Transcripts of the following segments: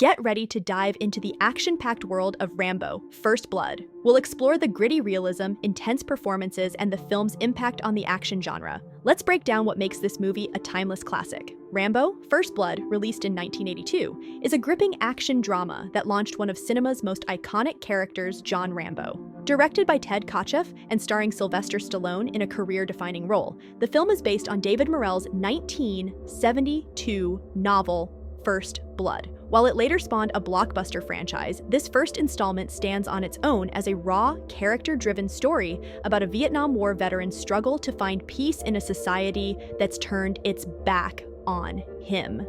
Get ready to dive into the action-packed world of Rambo: First Blood. We'll explore the gritty realism, intense performances, and the film's impact on the action genre. Let's break down what makes this movie a timeless classic. Rambo: First Blood, released in 1982, is a gripping action drama that launched one of cinema's most iconic characters, John Rambo. Directed by Ted Kotcheff and starring Sylvester Stallone in a career-defining role, the film is based on David Morrell's 1972 novel, First Blood. While it later spawned a blockbuster franchise, this first installment stands on its own as a raw, character-driven story about a Vietnam War veteran's struggle to find peace in a society that's turned its back on him.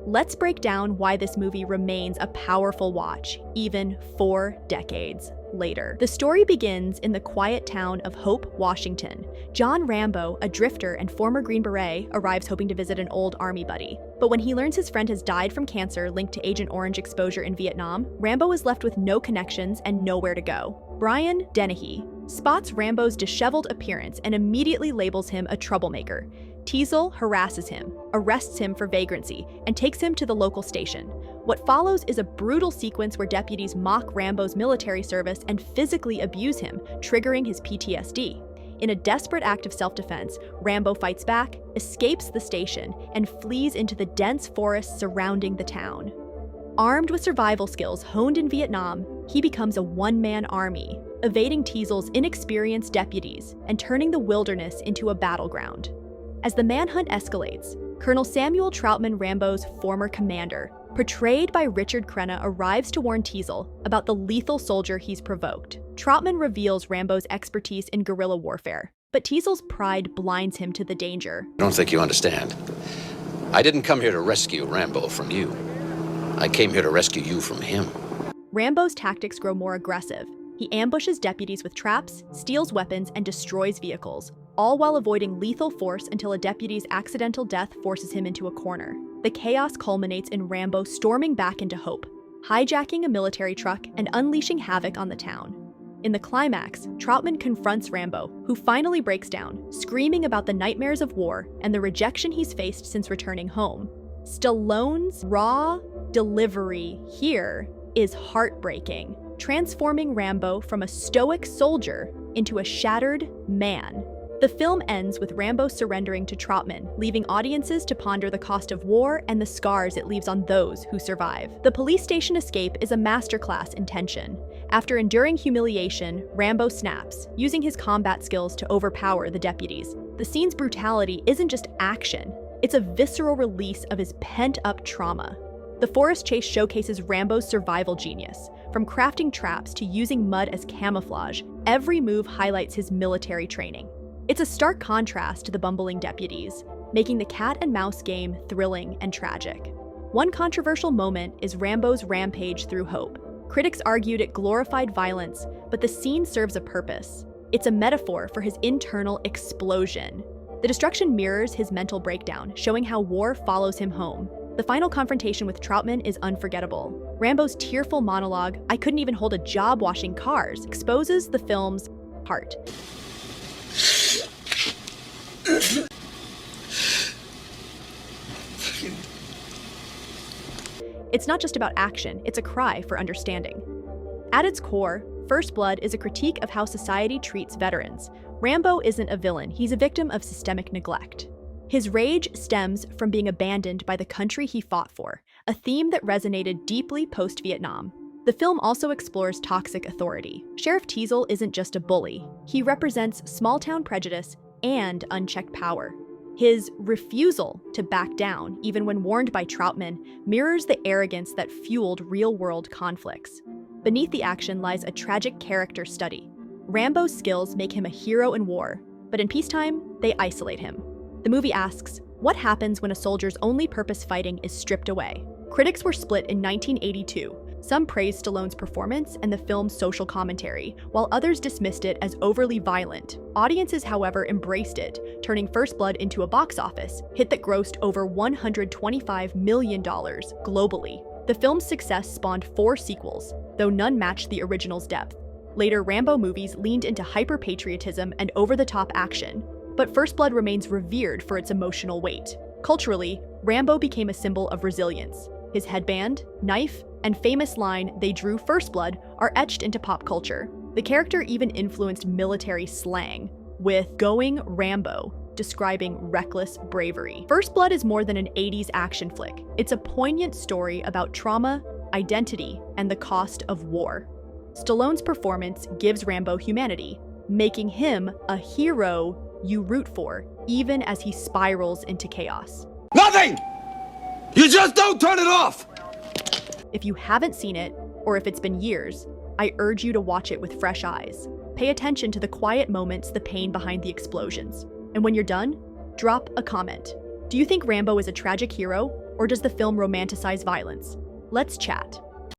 Let's break down why this movie remains a powerful watch, even 4 decades later. The story begins in the quiet town of Hope, Washington. John Rambo, a drifter and former Green Beret, arrives hoping to visit an old army buddy. But when he learns his friend has died from cancer linked to Agent Orange exposure in Vietnam, Rambo is left with no connections and nowhere to go. Brian Dennehy spots Rambo's disheveled appearance and immediately labels him a troublemaker. Teasel harasses him, arrests him for vagrancy, and takes him to the local station. What follows is a brutal sequence where deputies mock Rambo's military service and physically abuse him, triggering his PTSD. In a desperate act of self-defense, Rambo fights back, escapes the station, and flees into the dense forests surrounding the town. Armed with survival skills honed in Vietnam, he becomes a one-man army, evading Teasel's inexperienced deputies and turning the wilderness into a battleground. As the manhunt escalates, Colonel Samuel Troutman, Rambo's former commander, portrayed by Richard Crenna, arrives to warn Teasel about the lethal soldier he's provoked. Troutman reveals Rambo's expertise in guerrilla warfare, but Teasel's pride blinds him to the danger. I don't think you understand. I didn't come here to rescue Rambo from you. I came here to rescue you from him. Rambo's tactics grow more aggressive. He ambushes deputies with traps, steals weapons, and destroys vehicles, all while avoiding lethal force until a deputy's accidental death forces him into a corner. The chaos culminates in Rambo storming back into Hope, hijacking a military truck and unleashing havoc on the town. In the climax, Troutman confronts Rambo, who finally breaks down, screaming about the nightmares of war and the rejection he's faced since returning home. Stallone's raw delivery here is heartbreaking, transforming Rambo from a stoic soldier into a shattered man. The film ends with Rambo surrendering to Troutman, leaving audiences to ponder the cost of war and the scars it leaves on those who survive. The police station escape is a masterclass in tension. After enduring humiliation, Rambo snaps, using his combat skills to overpower the deputies. The scene's brutality isn't just action, it's a visceral release of his pent-up trauma. The forest chase showcases Rambo's survival genius. From crafting traps to using mud as camouflage, every move highlights his military training. It's a stark contrast to the bumbling deputies, making the cat-and-mouse game thrilling and tragic. One controversial moment is Rambo's rampage through Hope. Critics argued it glorified violence, but the scene serves a purpose. It's a metaphor for his internal explosion. The destruction mirrors his mental breakdown, showing how war follows him home. The final confrontation with Troutman is unforgettable. Rambo's tearful monologue, "I couldn't even hold a job washing cars," exposes the film's heart. It's not just about action, it's a cry for understanding. At its core, First Blood is a critique of how society treats veterans. Rambo isn't a villain, he's a victim of systemic neglect. His rage stems from being abandoned by the country he fought for, a theme that resonated deeply post-Vietnam. The film also explores toxic authority. Sheriff Teasel isn't just a bully. He represents small-town prejudice and unchecked power. His refusal to back down, even when warned by Troutman, mirrors the arrogance that fueled real-world conflicts. Beneath the action lies a tragic character study. Rambo's skills make him a hero in war, but in peacetime, they isolate him. The movie asks, what happens when a soldier's only purpose fighting is stripped away? Critics were split in 1982. Some praised Stallone's performance and the film's social commentary, while others dismissed it as overly violent. Audiences, however, embraced it, turning First Blood into a box office hit that grossed over $125 million globally. The film's success spawned 4 sequels, though none matched the original's depth. Later Rambo movies leaned into hyper-patriotism and over-the-top action, but First Blood remains revered for its emotional weight. Culturally, Rambo became a symbol of resilience. His headband, knife, and famous line, "They drew first blood," are etched into pop culture. The character even influenced military slang, with "going Rambo," describing reckless bravery. First Blood is more than an 80s action flick. It's a poignant story about trauma, identity, and the cost of war. Stallone's performance gives Rambo humanity, making him a hero you root for, even as he spirals into chaos. Nothing! You just don't turn it off! If you haven't seen it, or if it's been years, I urge you to watch it with fresh eyes. Pay attention to the quiet moments, the pain behind the explosions. And when you're done, drop a comment. Do you think Rambo is a tragic hero, or does the film romanticize violence? Let's chat.